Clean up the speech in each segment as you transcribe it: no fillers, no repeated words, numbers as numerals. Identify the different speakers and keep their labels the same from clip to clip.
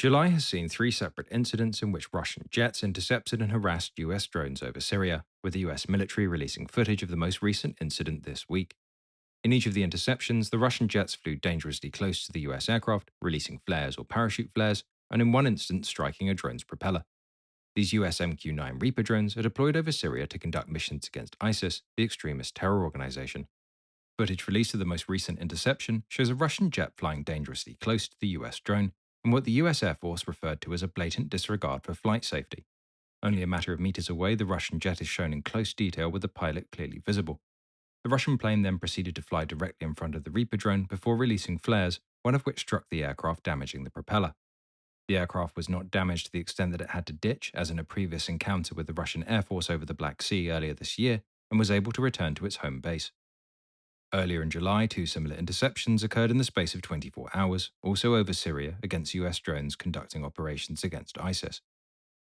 Speaker 1: July has seen three separate incidents in which Russian jets intercepted and harassed US drones over Syria, with the US military releasing footage of the most recent incident this week. In each of the interceptions, the Russian jets flew dangerously close to the US aircraft, releasing flares or parachute flares, and in one instance striking a drone's propeller. These US MQ-9 Reaper drones are deployed over Syria to conduct missions against ISIS, the extremist terror organization. Footage released of the most recent interception shows a Russian jet flying dangerously close to the US drone in what the US Air Force referred to as a blatant disregard for flight safety. Only a matter of meters away, the Russian jet is shown in close detail with the pilot clearly visible. The Russian plane then proceeded to fly directly in front of the Reaper drone before releasing flares, one of which struck the aircraft, damaging the propeller. The aircraft was not damaged to the extent that it had to ditch, as in a previous encounter with the Russian Air Force over the Black Sea earlier this year, and was able to return to its home base. Earlier in July, two similar interceptions occurred in the space of 24 hours, also over Syria, against US drones conducting operations against ISIS.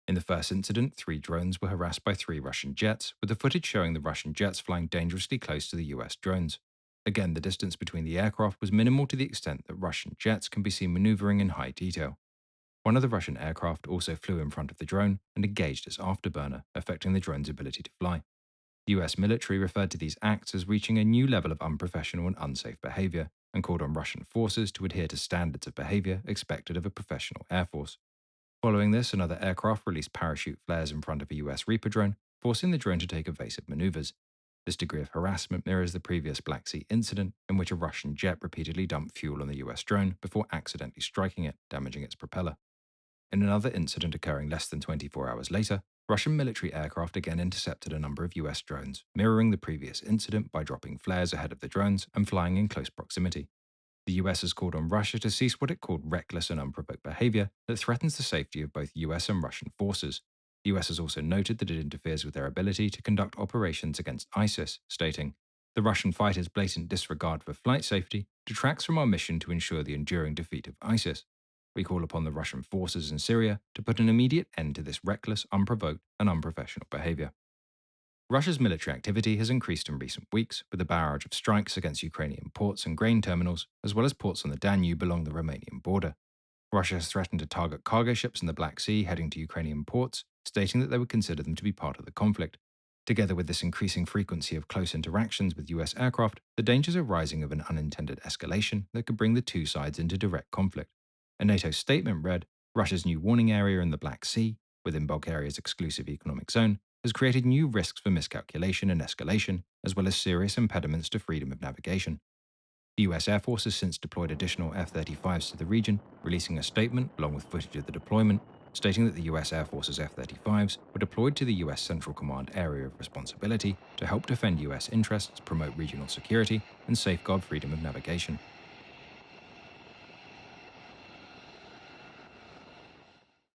Speaker 1: In the first incident, three drones were harassed by three Russian jets, with the footage showing the Russian jets flying dangerously close to the US drones. Again, the distance between the aircraft was minimal to the extent that Russian jets can be seen maneuvering in high detail. One of the Russian aircraft also flew in front of the drone and engaged its afterburner, affecting the drone's ability to fly. The US military referred to these acts as reaching a new level of unprofessional and unsafe behavior, and called on Russian forces to adhere to standards of behavior expected of a professional air force. Following this, another aircraft released parachute flares in front of a US Reaper drone, forcing the drone to take evasive maneuvers. This degree of harassment mirrors the previous Black Sea incident, in which a Russian jet repeatedly dumped fuel on the US drone before accidentally striking it, damaging its propeller. In another incident occurring less than 24 hours later, Russian military aircraft again intercepted a number of US drones, mirroring the previous incident by dropping flares ahead of the drones and flying in close proximity. The US has called on Russia to cease what it called reckless and unprovoked behavior that threatens the safety of both US and Russian forces. The US has also noted that it interferes with their ability to conduct operations against ISIS, stating, "The Russian fighters' blatant disregard for flight safety detracts from our mission to ensure the enduring defeat of ISIS. We call upon the Russian forces in Syria to put an immediate end to this reckless, unprovoked, and unprofessional behavior." Russia's military activity has increased in recent weeks, with a barrage of strikes against Ukrainian ports and grain terminals, as well as ports on the Danube along the Romanian border. Russia has threatened to target cargo ships in the Black Sea heading to Ukrainian ports, stating that they would consider them to be part of the conflict. Together with this increasing frequency of close interactions with US aircraft, the dangers are rising of an unintended escalation that could bring the two sides into direct conflict. A NATO statement read, "Russia's new warning area in the Black Sea, within Bulgaria's exclusive economic zone, has created new risks for miscalculation and escalation, as well as serious impediments to freedom of navigation." The US Air Force has since deployed additional F-35s to the region, releasing a statement along with footage of the deployment, stating that the US Air Force's F-35s were deployed to the US Central Command area of responsibility to help defend US interests, promote regional security, and safeguard freedom of navigation.